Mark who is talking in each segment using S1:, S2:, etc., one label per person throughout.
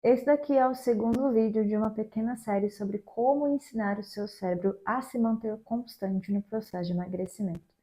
S1: Esse daqui é o segundo vídeo de uma pequena série sobre como ensinar o seu cérebro a se manter constante no processo de emagrecimento.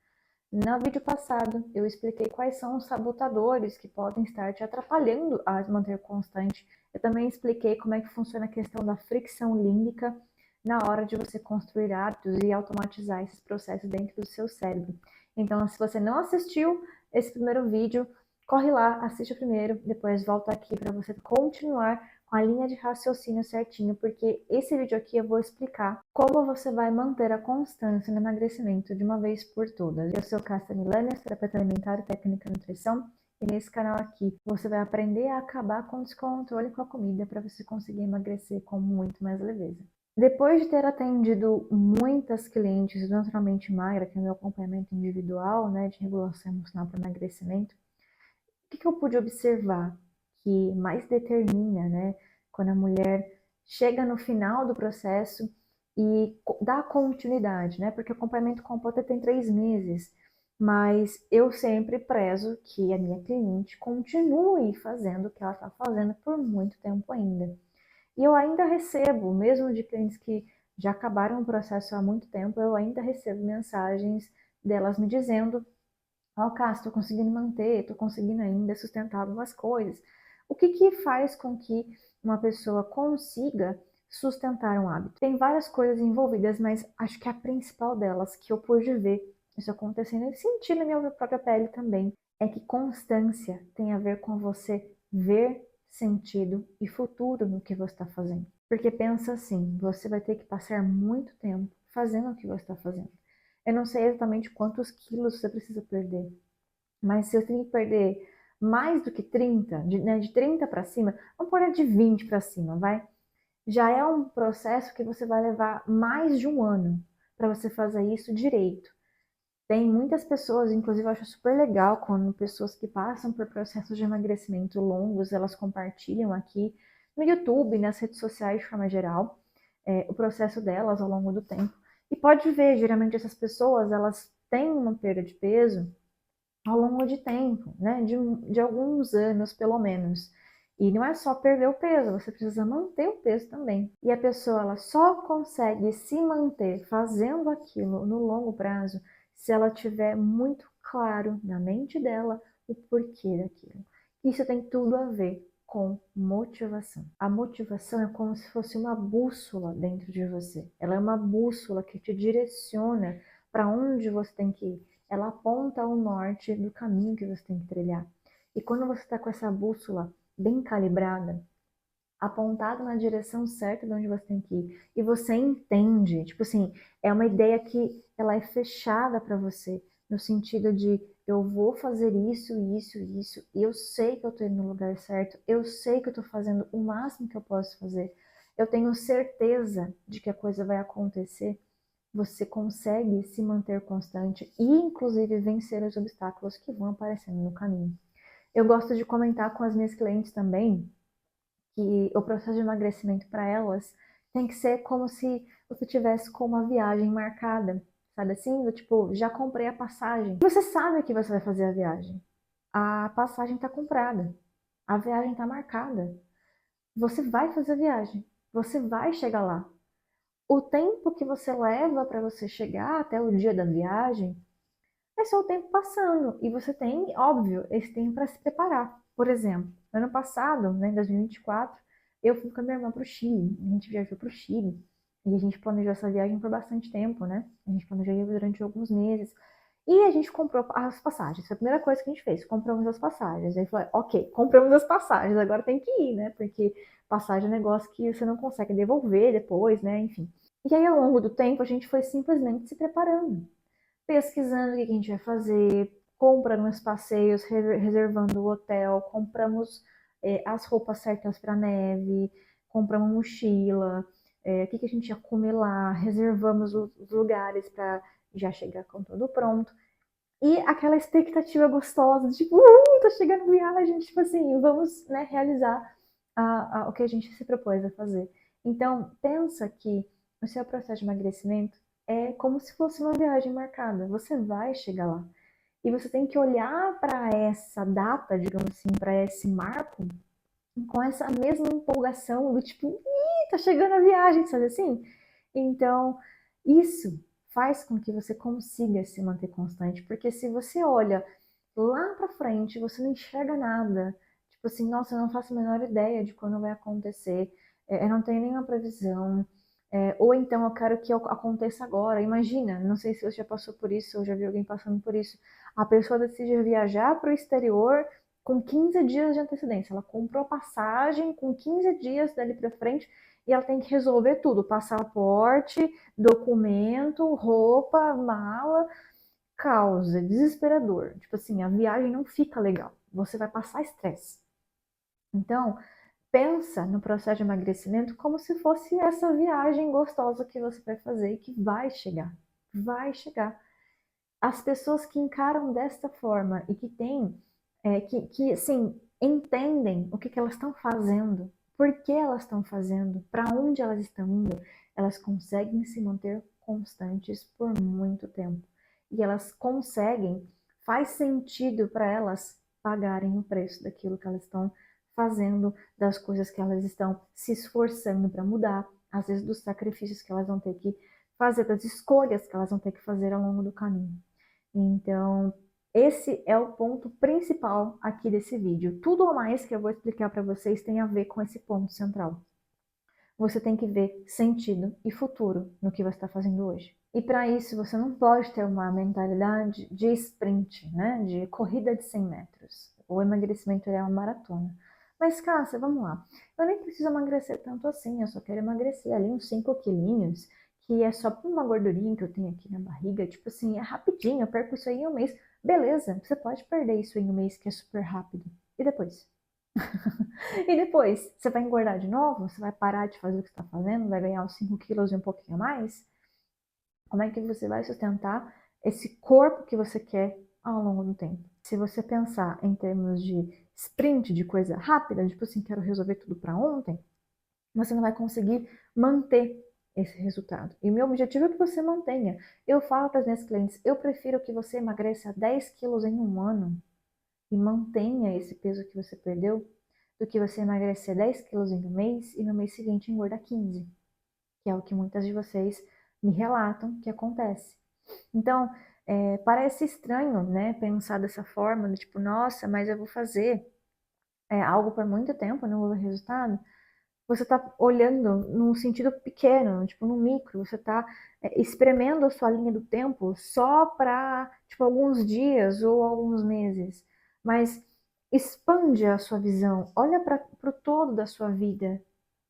S1: No vídeo passado, eu expliquei quais são os sabotadores que podem estar te atrapalhando a manter constante. Eu também expliquei como é que funciona a questão da fricção límbica na hora de você construir hábitos e automatizar esses processos dentro do seu cérebro. Então, se você não assistiu esse primeiro vídeo, corre lá, assiste o primeiro, depois volta aqui para você continuar com a linha de raciocínio certinho, porque esse vídeo aqui eu vou explicar como você vai manter a constância no emagrecimento de uma vez por todas. Eu sou Cássia Milânia, terapeuta alimentar e técnica de nutrição, e nesse canal aqui você vai aprender a acabar com o descontrole com a comida para você conseguir emagrecer com muito mais leveza. Depois de ter atendido muitas clientes naturalmente magra, que é o meu acompanhamento individual, né, de regulação emocional para emagrecimento, o que eu pude observar que mais determina, né, quando a mulher chega no final do processo e dá continuidade, né, porque o acompanhamento completo tem 3 meses, mas eu sempre prezo que a minha cliente continue fazendo o que ela está fazendo por muito tempo ainda. E eu ainda recebo, mesmo de clientes que já acabaram o processo há muito tempo, eu ainda recebo mensagens delas me dizendo: ó, Cássio, estou conseguindo manter, estou conseguindo ainda sustentar algumas coisas. O que que faz com que uma pessoa consiga sustentar um hábito? Tem várias coisas envolvidas, mas acho que a principal delas, que eu pude ver isso acontecendo e sentir na minha própria pele também, é que constância tem a ver com você ver sentido e futuro no que você está fazendo. Porque pensa assim, você vai ter que passar muito tempo fazendo o que você está fazendo. Eu não sei exatamente quantos quilos você precisa perder, mas se você tem que perder mais do que 30, de 30 para cima, vamos pôr de 20 para cima, vai? Já é um processo que você vai levar mais de um ano para você fazer isso direito. Tem muitas pessoas, inclusive eu acho super legal quando pessoas que passam por processos de emagrecimento longos, elas compartilham aqui no YouTube, nas redes sociais de forma geral, o processo delas ao longo do tempo. E pode ver, geralmente essas pessoas, elas têm uma perda de peso ao longo de tempo, né? De alguns anos, pelo menos. E não é só perder o peso, você precisa manter o peso também. E a pessoa ela só consegue se manter fazendo aquilo no longo prazo se ela tiver muito claro na mente dela o porquê daquilo. Isso tem tudo a ver com motivação. A motivação é como se fosse uma bússola dentro de você. Ela é uma bússola que te direciona para onde você tem que ir. Ela aponta o norte do caminho que você tem que trilhar. E quando você está com essa bússola bem calibrada, apontada na direção certa de onde você tem que ir, e você entende, tipo assim, é uma ideia que ela é fechada para você, no sentido de eu vou fazer isso, isso, isso, e eu sei que eu estou indo no lugar certo, eu sei que eu estou fazendo o máximo que eu posso fazer, eu tenho certeza de que a coisa vai acontecer. Você consegue se manter constante e, inclusive, vencer os obstáculos que vão aparecendo no caminho. Eu gosto de comentar com as minhas clientes também que o processo de emagrecimento para elas tem que ser como se você tivesse com uma viagem marcada, sabe assim? Do tipo, já comprei a passagem. Você sabe que você vai fazer a viagem. A passagem está comprada. A viagem está marcada. Você vai fazer a viagem. Você vai chegar lá. O tempo que você leva para você chegar até o dia da viagem é só o tempo passando. E você tem, óbvio, esse tempo para se preparar. Por exemplo, ano passado, né, em 2024, eu fui com a minha irmã para o Chile. A gente viajou para o Chile. E a gente planejou essa viagem por bastante tempo, né? A gente planejou durante alguns meses. E a gente comprou as passagens. Foi a primeira coisa que a gente fez. Compramos as passagens. Aí falou, ok, compramos as passagens, agora tem que ir, né? Porque passagem é um negócio que você não consegue devolver depois, né? Enfim. E aí, ao longo do tempo, a gente foi simplesmente se preparando, pesquisando o que a gente vai fazer, comprando os passeios, reservando o hotel, compramos as roupas certas para neve, compramos mochila, o que a gente ia comer lá, reservamos os lugares para já chegar com tudo pronto. E aquela expectativa gostosa, de, tipo, tá chegando viagem, tipo assim, vamos, né, realizar o que a gente se propôs a fazer. Então, pensa que o seu processo de emagrecimento é como se fosse uma viagem marcada. Você vai chegar lá. E você tem que olhar para essa data, digamos assim, para esse marco, com essa mesma empolgação do tipo, ih, tá chegando a viagem, sabe assim? Então, isso faz com que você consiga se manter constante, porque se você olha lá pra frente, você não enxerga nada. Tipo assim, nossa, eu não faço a menor ideia de quando vai acontecer, eu não tenho nenhuma previsão, ou então eu quero que aconteça agora. Imagina, não sei se você já passou por isso ou já viu alguém passando por isso. A pessoa decide viajar para o exterior com 15 dias de antecedência. Ela comprou a passagem com 15 dias dali para frente e ela tem que resolver tudo: passaporte, documento, roupa, mala. Causa desesperador. Tipo assim, a viagem não fica legal. Você vai passar estresse. Então, pensa no processo de emagrecimento como se fosse essa viagem gostosa que você vai fazer e que vai chegar. Vai chegar. As pessoas que encaram desta forma e que têm, que assim, entendem o que, que elas estão fazendo, por que elas estão fazendo, para onde elas estão indo, elas conseguem se manter constantes por muito tempo. E elas conseguem, faz sentido para elas pagarem o preço daquilo que elas estão fazendo, das coisas que elas estão se esforçando para mudar, às vezes dos sacrifícios que elas vão ter que fazer, das escolhas que elas vão ter que fazer ao longo do caminho. Então, esse é o ponto principal aqui desse vídeo. Tudo ou mais que eu vou explicar para vocês tem a ver com esse ponto central. Você tem que ver sentido e futuro no que você está fazendo hoje. E para isso, você não pode ter uma mentalidade de sprint, né? De corrida de 100 metros. O emagrecimento é uma maratona. Mas, Cássia, vamos lá. Eu nem preciso emagrecer tanto assim, eu só quero emagrecer ali uns 5 quilinhos, que é só por uma gordurinha que eu tenho aqui na barriga. Tipo assim, é rapidinho, eu perco isso aí em um mês. Beleza, você pode perder isso em um mês, que é super rápido. E depois? E depois, você vai engordar de novo? Você vai parar de fazer o que está fazendo? Vai ganhar uns 5 quilos e um pouquinho a mais? Como é que você vai sustentar esse corpo que você quer ao longo do tempo? Se você pensar em termos de sprint, de coisa rápida, tipo assim, quero resolver tudo para ontem, você não vai conseguir manter esse resultado. E o meu objetivo é que você mantenha. Eu falo para as minhas clientes, eu prefiro que você emagreça 10 quilos em um ano e mantenha esse peso que você perdeu, do que você emagrecer 10 quilos em um mês e no mês seguinte engordar 15, que é o que muitas de vocês me relatam que acontece. Então, parece estranho, né, pensar dessa forma, do tipo, nossa, mas eu vou fazer algo por muito tempo, não vou ver resultado. Você está olhando num sentido pequeno, tipo, no micro, você está espremendo a sua linha do tempo só para, tipo, alguns dias ou alguns meses. Mas expande a sua visão, olha para o todo da sua vida,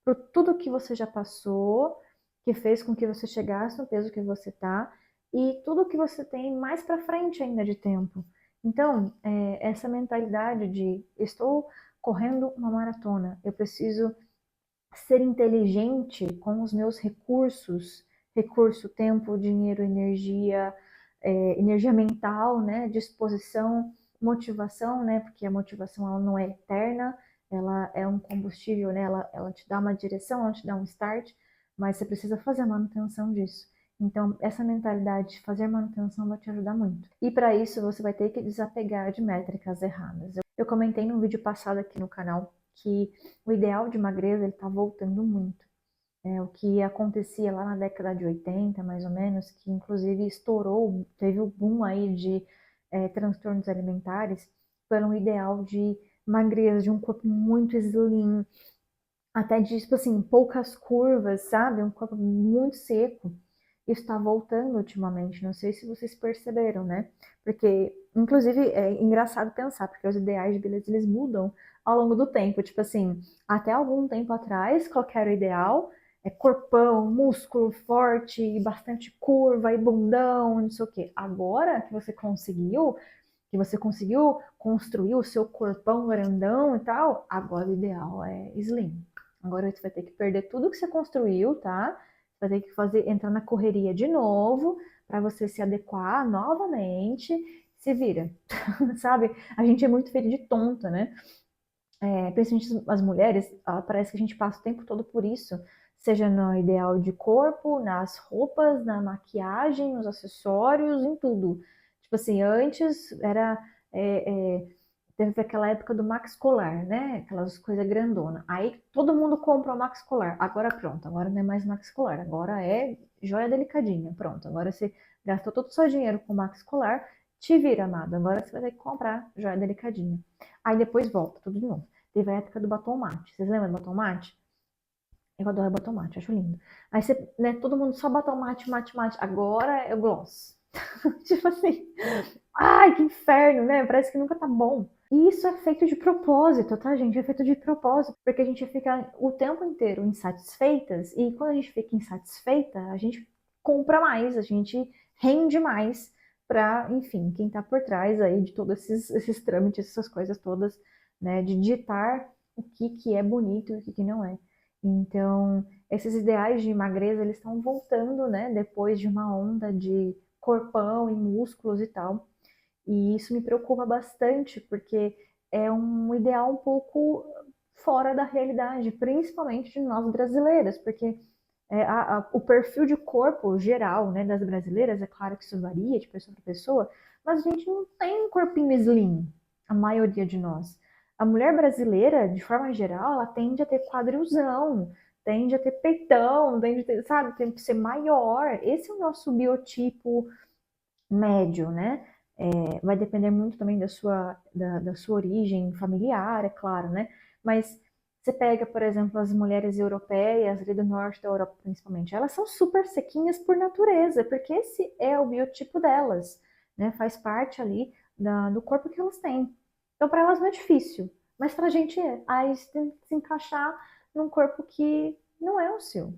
S1: para tudo que você já passou, que fez com que você chegasse no peso que você está, e tudo que você tem mais para frente ainda de tempo. Então, essa mentalidade de estou correndo uma maratona, eu preciso ser inteligente com os meus recursos, recurso, tempo, dinheiro, energia, energia mental, né, disposição, motivação, né, porque a motivação ela não é eterna, ela é um combustível, né, ela te dá uma direção, ela te dá um start, mas você precisa fazer a manutenção disso. Então, essa mentalidade de fazer manutenção vai te ajudar muito. E para isso, você vai ter que desapegar de métricas erradas. Eu comentei num vídeo passado aqui no canal que o ideal de magreza ele está voltando muito. O que acontecia lá na década de 80, mais ou menos, que inclusive estourou, teve o boom aí de transtornos alimentares, foi um ideal de magreza, de um corpo muito slim, até de, tipo assim, poucas curvas, sabe? Um corpo muito seco. Isso está voltando ultimamente, não sei se vocês perceberam, né? Porque, inclusive, é engraçado pensar, porque os ideais de beleza, eles mudam ao longo do tempo. Tipo assim, até algum tempo atrás, qual que era o ideal? É corpão, músculo forte, bastante curva e bundão, não sei o quê. Agora que você conseguiu construir o seu corpão grandão e tal, agora o ideal é slim. Agora você vai ter que perder tudo que você construiu, tá? Você vai ter que entrar na correria de novo para você se adequar novamente. Se vira, sabe? A gente é muito feito de tonta, né? Principalmente as mulheres, parece que a gente passa o tempo todo por isso, seja no ideal de corpo, nas roupas, na maquiagem, nos acessórios, em tudo. Tipo assim, antes era teve aquela época do Max Colar, né? Aquelas coisas grandona. Aí todo mundo compra o Max Colar. Agora pronto, agora não é mais Max Colar, agora é joia delicadinha. Pronto, agora você gastou todo o seu dinheiro com o Max Colar, te vira, amado. Agora você vai ter que comprar joia delicadinha. Aí depois volta tudo de novo. Teve a época do batom mate. Vocês lembram do batom mate? Eu adoro batom mate, acho lindo. Aí você, né, todo mundo só batom mate, mate, mate. Agora é o gloss. Tipo assim, ai, que inferno, né? Parece que nunca tá bom. E isso é feito de propósito, tá, gente? É feito de propósito, porque a gente fica o tempo inteiro insatisfeitas, e quando a gente fica insatisfeita, a gente compra mais, a gente rende mais pra, enfim, quem tá por trás aí de todos esses trâmites, essas coisas todas, né? De ditar o que é bonito e o que não é. Então, esses ideais de magreza, eles estão voltando, né? Depois de uma onda de corpão e músculos e tal. E isso me preocupa bastante, porque é um ideal um pouco fora da realidade, principalmente de nós brasileiras, porque o perfil de corpo geral, né, das brasileiras, é claro que isso varia de pessoa para pessoa, mas a gente não tem um corpinho slim, a maioria de nós. A mulher brasileira, de forma geral, ela tende a ter quadrilzão, tende a ter peitão, tende a ter, sabe, tem que ser maior. Esse é o nosso biotipo médio, né? Vai depender muito também da sua origem familiar, é claro, né? Mas você pega, por exemplo, as mulheres europeias, ali do norte da Europa principalmente, elas são super sequinhas por natureza, porque esse é o biotipo delas, né? Faz parte ali do corpo que elas têm. Então, para elas não é difícil, mas para a gente é. Aí você tem que se encaixar num corpo que não é o seu.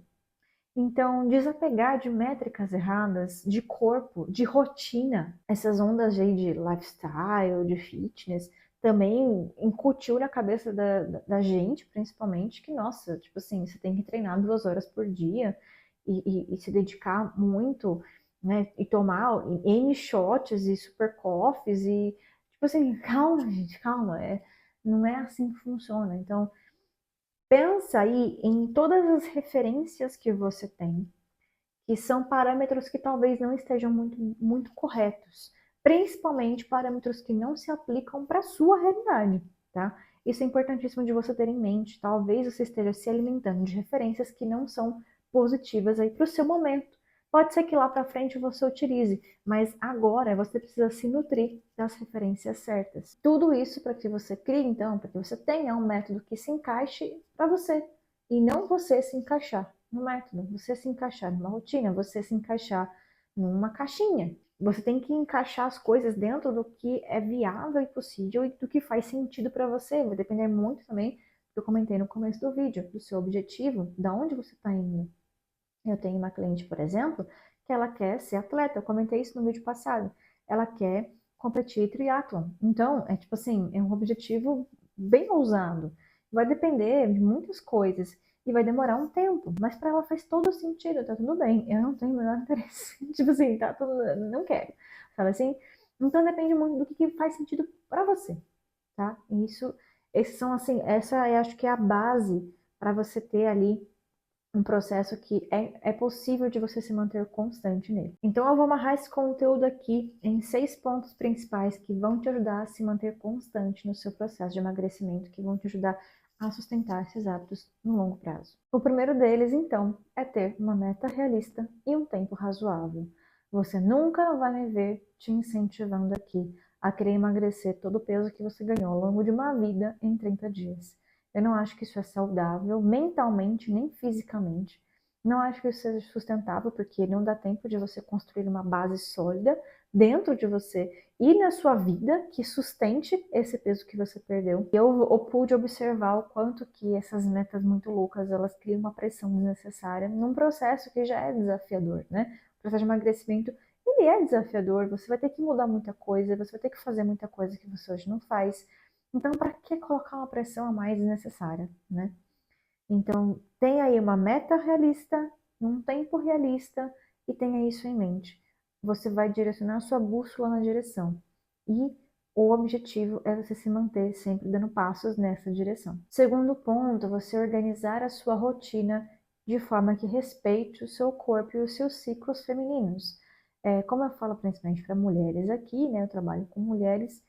S1: Então, desapegar de métricas erradas, de corpo, de rotina, essas ondas aí de lifestyle, de fitness, também incutiu na cabeça da gente, principalmente, que, nossa, tipo assim, você tem que treinar 2 horas por dia e se dedicar muito, né? E tomar N shots e super coffees e, tipo assim, calma, gente, calma, não é assim que funciona. Então, pensa aí em todas as referências que você tem, que são parâmetros que talvez não estejam muito corretos, principalmente parâmetros que não se aplicam para a sua realidade, tá? Isso é importantíssimo de você ter em mente. Talvez você esteja se alimentando de referências que não são positivas aí para o seu momento. Pode ser que lá para frente você utilize, mas agora você precisa se nutrir das referências certas. Tudo isso para que você crie, então, para que você tenha um método que se encaixe para você e não você se encaixar no método, você se encaixar numa rotina, você se encaixar numa caixinha. Você tem que encaixar as coisas dentro do que é viável e possível e do que faz sentido para você. Vai depender muito também do que eu comentei no começo do vídeo, do seu objetivo, da onde você está indo. Eu tenho uma cliente, por exemplo, que ela quer ser atleta. Eu comentei isso no vídeo passado. Ela quer competir triatlon. Então, é tipo assim, é um objetivo bem ousado. Vai depender de muitas coisas e vai demorar um tempo, mas para ela faz todo sentido, tá tudo bem. Eu não tenho o menor interesse. Tipo assim, tá tudo, não quero. Sabe assim? Então depende muito do que faz sentido para você, tá? E isso, esses são assim, essa eu acho que é a base para você ter ali um processo que é possível de você se manter constante nele. Então eu vou amarrar esse conteúdo aqui em 6 pontos principais que vão te ajudar a se manter constante no seu processo de emagrecimento, que vão te ajudar a sustentar esses hábitos no longo prazo. O primeiro deles, então, é ter uma meta realista e um tempo razoável. Você nunca vai me ver te incentivando aqui a querer emagrecer todo o peso que você ganhou ao longo de uma vida em 30 dias. Eu não acho que isso é saudável mentalmente nem fisicamente. Não acho que isso seja sustentável, porque não dá tempo de você construir uma base sólida dentro de você e na sua vida que sustente esse peso que você perdeu. Eu pude observar o quanto que essas metas muito loucas, elas criam uma pressão desnecessária num processo que já é desafiador, né? O processo de emagrecimento, ele é desafiador, você vai ter que mudar muita coisa, você vai ter que fazer muita coisa que você hoje não faz. Então, para que colocar uma pressão a mais desnecessária, né? Então, tenha aí uma meta realista, um tempo realista e tenha isso em mente. Você vai direcionar a sua bússola na direção. E o objetivo é você se manter sempre dando passos nessa direção. Segundo ponto, você organizar a sua rotina de forma que respeite o seu corpo e os seus ciclos femininos. Como eu falo principalmente para mulheres aqui, né? Eu trabalho com mulheres.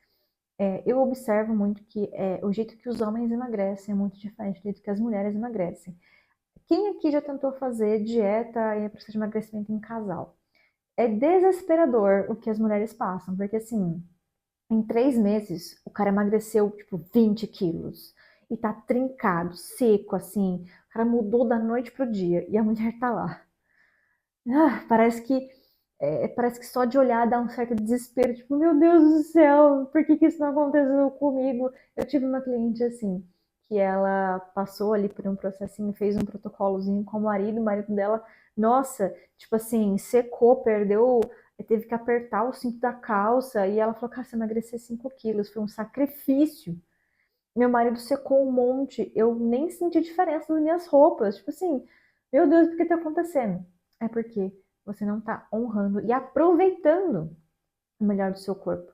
S1: Eu observo muito que o jeito que os homens emagrecem é muito diferente do jeito que as mulheres emagrecem. Quem aqui já tentou fazer dieta e processo de emagrecimento em casal? É desesperador o que as mulheres passam, porque assim, em 3 meses, o cara emagreceu, tipo, 20 quilos. E tá trincado, seco, assim. O cara mudou da noite pro dia. E a mulher tá lá. Parece que só de olhar dá um certo desespero. Tipo, meu Deus do céu, por que que isso não aconteceu comigo? Eu tive uma cliente assim, que ela passou ali por um processinho, fez um protocolozinho com o marido dela, nossa, tipo assim, secou, perdeu, teve que apertar o cinto da calça, e ela falou, cara, você emagreceu 5 quilos, foi um sacrifício. Meu marido secou um monte, eu nem senti diferença nas minhas roupas. Tipo assim, meu Deus, por que tá acontecendo? É porque você não tá honrando e aproveitando o melhor do seu corpo.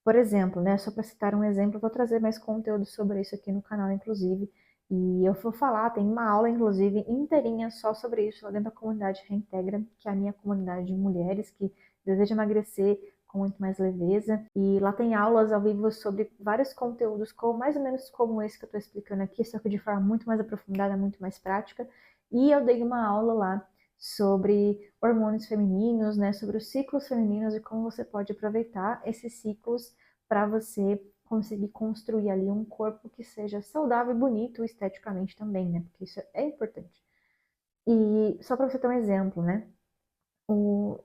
S1: Por exemplo, né, só para citar um exemplo, eu vou trazer mais conteúdo sobre isso aqui no canal, inclusive. E eu vou falar, tem uma aula, inclusive, inteirinha só sobre isso lá dentro da comunidade Reintegra, que é a minha comunidade de mulheres que desejam emagrecer com muito mais leveza. E lá tem aulas ao vivo sobre vários conteúdos, como, mais ou menos como esse que eu estou explicando aqui, só que de forma muito mais aprofundada, muito mais prática. E eu dei uma aula lá sobre hormônios femininos, né, sobre os ciclos femininos e como você pode aproveitar esses ciclos para você conseguir construir ali um corpo que seja saudável e bonito esteticamente também, né? Porque isso é importante. E só para você ter um exemplo, né? O,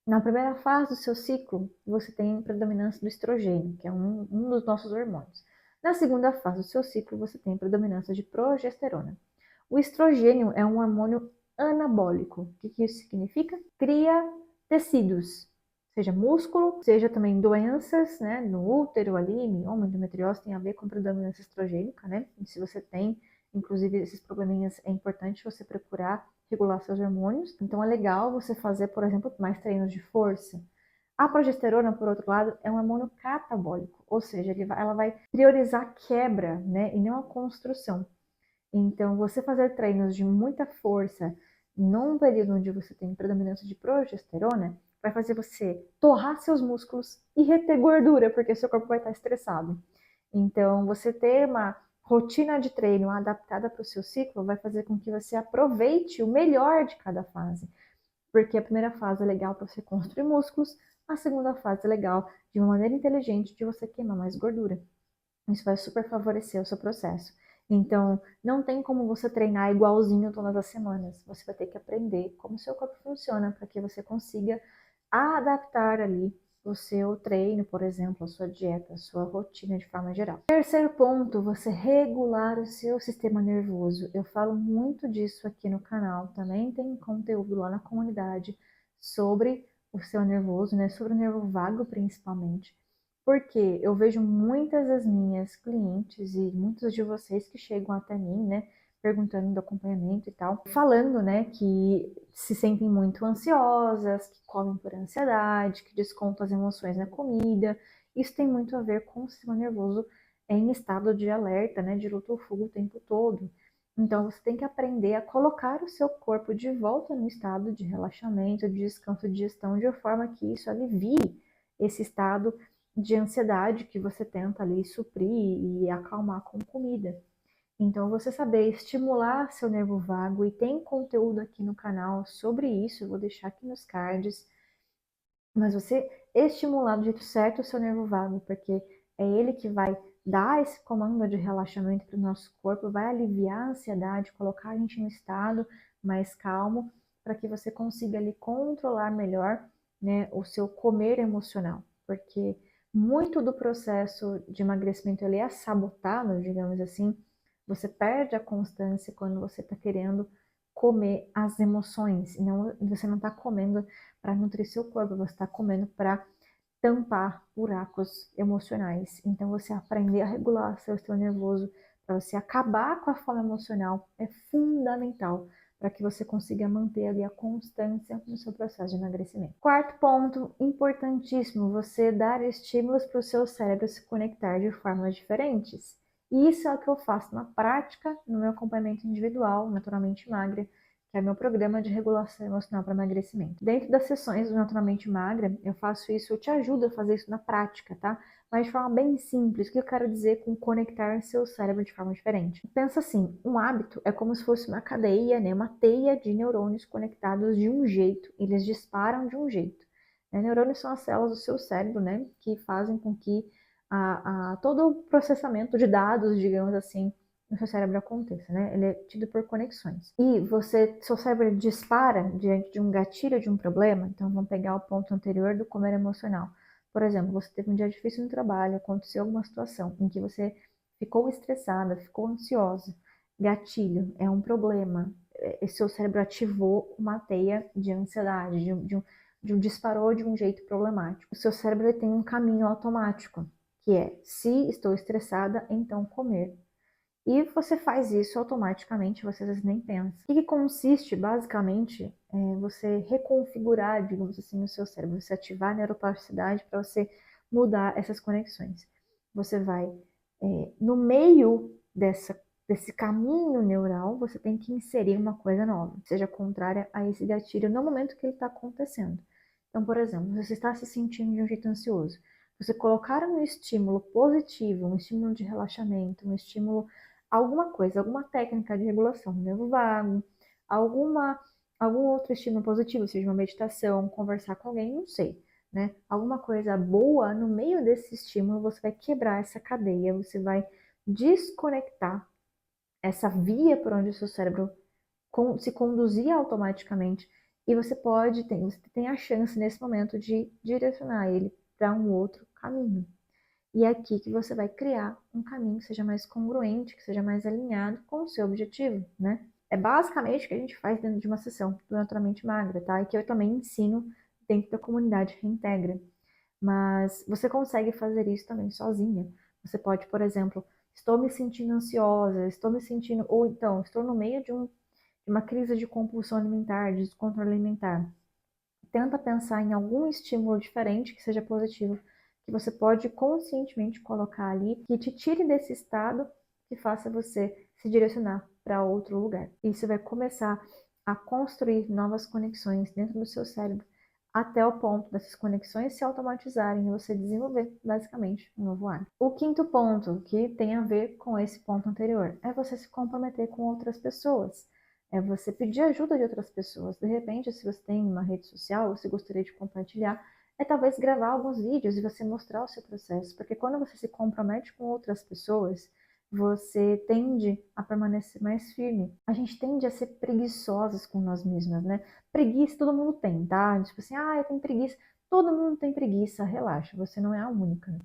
S1: Na primeira fase do seu ciclo, você tem predominância do estrogênio, que é um dos nossos hormônios. Na segunda fase do seu ciclo, você tem predominância de progesterona. O estrogênio é um hormônio anabólico. O que isso significa? Cria tecidos, seja músculo, seja também doenças, né, no útero ali, mioma, endometriose, tem a ver com predominância estrogênica, né? E se você tem, inclusive, esses probleminhas, é importante você procurar regular seus hormônios. Então é legal você fazer, por exemplo, mais treinos de força. A progesterona, por outro lado, é um hormônio catabólico, ou seja, ela vai priorizar a quebra, né, e não a construção. Então, você fazer treinos de muita força num período onde você tem predominância de progesterona vai fazer você torrar seus músculos e reter gordura, porque seu corpo vai estar estressado. Então, você ter uma rotina de treino adaptada para o seu ciclo vai fazer com que você aproveite o melhor de cada fase. Porque a primeira fase é legal para você construir músculos, a segunda fase é legal de uma maneira inteligente de você queimar mais gordura. Isso vai super favorecer o seu processo. Então, não tem como você treinar igualzinho todas as semanas. Você vai ter que aprender como o seu corpo funciona para que você consiga adaptar ali o seu treino, por exemplo, a sua dieta, a sua rotina de forma geral. Terceiro ponto, você regular o seu sistema nervoso. Eu falo muito disso aqui no canal. Também tem conteúdo lá na comunidade sobre o seu nervoso, né? Sobre o nervo vago principalmente. Porque eu vejo muitas das minhas clientes e muitos de vocês que chegam até mim, né, perguntando do acompanhamento e tal, falando, né, que se sentem muito ansiosas, que comem por ansiedade, que descontam as emoções na comida. Isso tem muito a ver com o sistema nervoso em estado de alerta, né, de luta ou fuga o tempo todo. Então você tem que aprender a colocar o seu corpo de volta no estado de relaxamento, de descanso, de gestão, de forma que isso alivie esse estado de ansiedade que você tenta ali suprir e acalmar com comida. Então, você saber estimular seu nervo vago, e tem conteúdo aqui no canal sobre isso, eu vou deixar aqui nos cards, mas você estimular do jeito certo o seu nervo vago, porque é ele que vai dar esse comando de relaxamento para o nosso corpo, vai aliviar a ansiedade, colocar a gente no estado mais calmo, para que você consiga ali controlar melhor, né, o seu comer emocional, porque muito do processo de emagrecimento ele é sabotado, digamos assim. Você perde a constância quando você está querendo comer as emoções, e não, você não está comendo para nutrir seu corpo, você está comendo para tampar buracos emocionais. Então, você aprender a regular seu sistema nervoso, para você acabar com a fome emocional, é fundamental para que você consiga manter ali a constância no seu processo de emagrecimento. Quarto ponto, importantíssimo, você dar estímulos para o seu cérebro se conectar de formas diferentes. E isso é o que eu faço na prática, no meu acompanhamento individual, Naturalmente Magra, que é meu programa de regulação emocional para emagrecimento. Dentro das sessões do Naturalmente Magra, eu faço isso, eu te ajudo a fazer isso na prática, tá? Mas de forma bem simples, o que eu quero dizer com conectar seu cérebro de forma diferente? Pensa assim, um hábito é como se fosse uma cadeia, né, uma teia de neurônios conectados de um jeito, eles disparam de um jeito. Neurônios são as células do seu cérebro, né, que fazem com que todo o processamento de dados, digamos assim, no seu cérebro aconteça, né? Ele é tido por conexões. E seu cérebro dispara diante de um gatilho de um problema. Então, vamos pegar o ponto anterior do comer emocional. Por exemplo, você teve um dia difícil no trabalho, aconteceu alguma situação em que você ficou estressada, ficou ansiosa. Gatilho é um problema. Seu cérebro ativou uma teia de ansiedade, de um disparou de um jeito problemático. O seu cérebro tem um caminho automático, que é, se estou estressada, então comer. E você faz isso automaticamente, você às vezes nem pensa. O que consiste, basicamente, você reconfigurar, digamos assim, o seu cérebro, você ativar a neuroplasticidade para você mudar essas conexões. Você vai, no meio desse caminho neural, você tem que inserir uma coisa nova, seja contrária a esse gatilho no momento que ele está acontecendo. Então, por exemplo, você está se sentindo de um jeito ansioso. Você colocar um estímulo positivo, um estímulo de relaxamento, um estímulo alguma coisa, alguma técnica de regulação do nervo vago, alguma, algum outro estímulo positivo, seja uma meditação, conversar com alguém, não sei, né? Alguma coisa boa no meio desse estímulo, você vai quebrar essa cadeia, você vai desconectar essa via por onde o seu cérebro se conduzia automaticamente e você tem a chance nesse momento de direcionar ele para um outro caminho. E é aqui que você vai criar um caminho que seja mais congruente, que seja mais alinhado com o seu objetivo, né? É basicamente o que a gente faz dentro de uma sessão do Naturalmente Magra, tá? E que eu também ensino dentro da comunidade Reintegra. Mas você consegue fazer isso também sozinha. Você pode, por exemplo, estou me sentindo ansiosa, estou me sentindo, ou então, estou no meio de uma crise de compulsão alimentar, de descontrole alimentar. Tenta pensar em algum estímulo diferente que seja positivo, que você pode conscientemente colocar ali, que te tire desse estado, que faça você se direcionar para outro lugar. Isso vai começar a construir novas conexões dentro do seu cérebro, até o ponto dessas conexões se automatizarem e você desenvolver, basicamente, um novo hábito. O quinto ponto, que tem a ver com esse ponto anterior, é você se comprometer com outras pessoas. É você pedir ajuda de outras pessoas. De repente, se você tem uma rede social, você gostaria de compartilhar, é talvez gravar alguns vídeos e você mostrar o seu processo. Porque quando você se compromete com outras pessoas, você tende a permanecer mais firme. A gente tende a ser preguiçosas com nós mesmas, né? Preguiça todo mundo tem, tá? Tipo assim, eu tenho preguiça. Todo mundo tem preguiça, relaxa, você não é a única.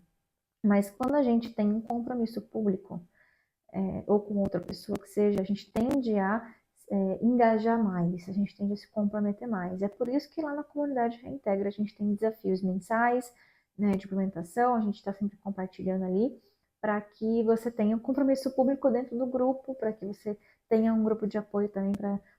S1: Mas quando a gente tem um compromisso público, ou com outra pessoa que seja, a gente tende a engajar mais, a gente tende a se comprometer mais. É por isso que lá na comunidade Reintegra a gente tem desafios mensais, né, de implementação, a gente está sempre compartilhando ali, para que você tenha um compromisso público dentro do grupo, para que você tenha um grupo de apoio também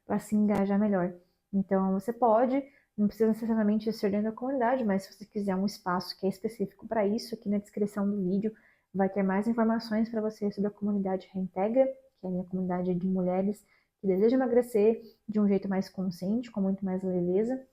S1: para se engajar melhor. Então, você pode, não precisa necessariamente ser dentro da comunidade, mas se você quiser um espaço que é específico para isso, aqui na descrição do vídeo vai ter mais informações para você sobre a comunidade Reintegra, que é a minha comunidade de mulheres que desejam emagrecer de um jeito mais consciente, com muito mais leveza.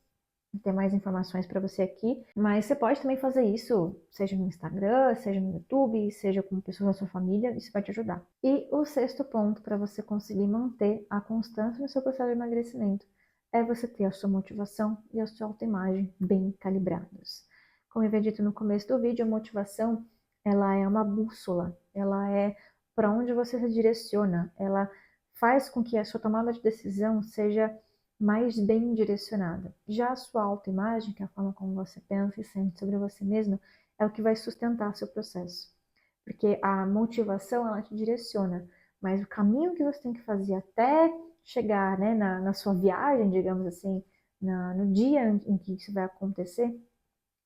S1: Tem mais informações para você aqui, mas você pode também fazer isso, seja no Instagram, seja no YouTube, seja com pessoas da sua família, isso vai te ajudar. E o sexto ponto para você conseguir manter a constância no seu processo de emagrecimento é você ter a sua motivação e a sua autoimagem bem calibrados. Como eu havia dito no começo do vídeo, a motivação ela é uma bússola, ela é para onde você se direciona, ela faz com que a sua tomada de decisão seja mais bem direcionada. Já a sua autoimagem, que é a forma como você pensa e sente sobre você mesmo, é o que vai sustentar seu processo. Porque a motivação, ela te direciona, mas o caminho que você tem que fazer até chegar, né, na sua viagem, digamos assim, no dia em que isso vai acontecer,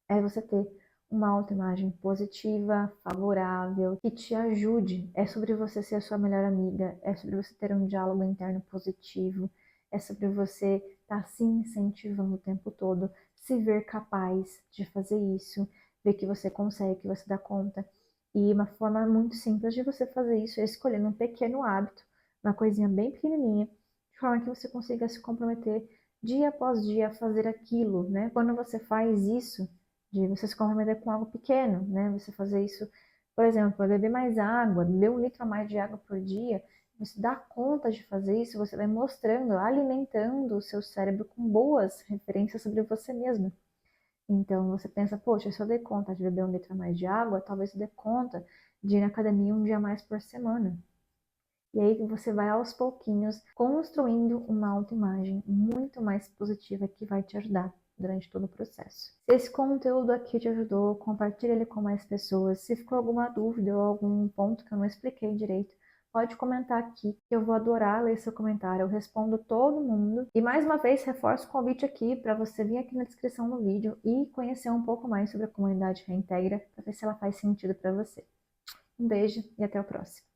S1: é você ter uma autoimagem positiva, favorável, que te ajude. É sobre você ser a sua melhor amiga, é sobre você ter um diálogo interno positivo, é sobre você estar se incentivando o tempo todo, se ver capaz de fazer isso, ver que você consegue, que você dá conta. E uma forma muito simples de você fazer isso é escolhendo um pequeno hábito, uma coisinha bem pequenininha, de forma que você consiga se comprometer dia após dia a fazer aquilo, né? Quando você faz isso, de você se comprometer com algo pequeno, né? Você fazer isso, por exemplo, beber mais água, beber 1 litro a mais de água por dia. Você dá conta de fazer isso, você vai mostrando, alimentando o seu cérebro com boas referências sobre você mesmo. Então você pensa, poxa, se eu dei conta de beber 1 litro a mais de água, talvez eu dê conta de ir na academia 1 dia a mais por semana. E aí você vai aos pouquinhos construindo uma autoimagem muito mais positiva que vai te ajudar durante todo o processo. Se esse conteúdo aqui te ajudou, compartilha ele com mais pessoas. Se ficou alguma dúvida ou algum ponto que eu não expliquei direito, pode comentar aqui, que eu vou adorar ler seu comentário. Eu respondo todo mundo. E mais uma vez, reforço o convite aqui para você vir aqui na descrição do vídeo e conhecer um pouco mais sobre a comunidade Reintegra, para ver se ela faz sentido para você. Um beijo e até o próximo.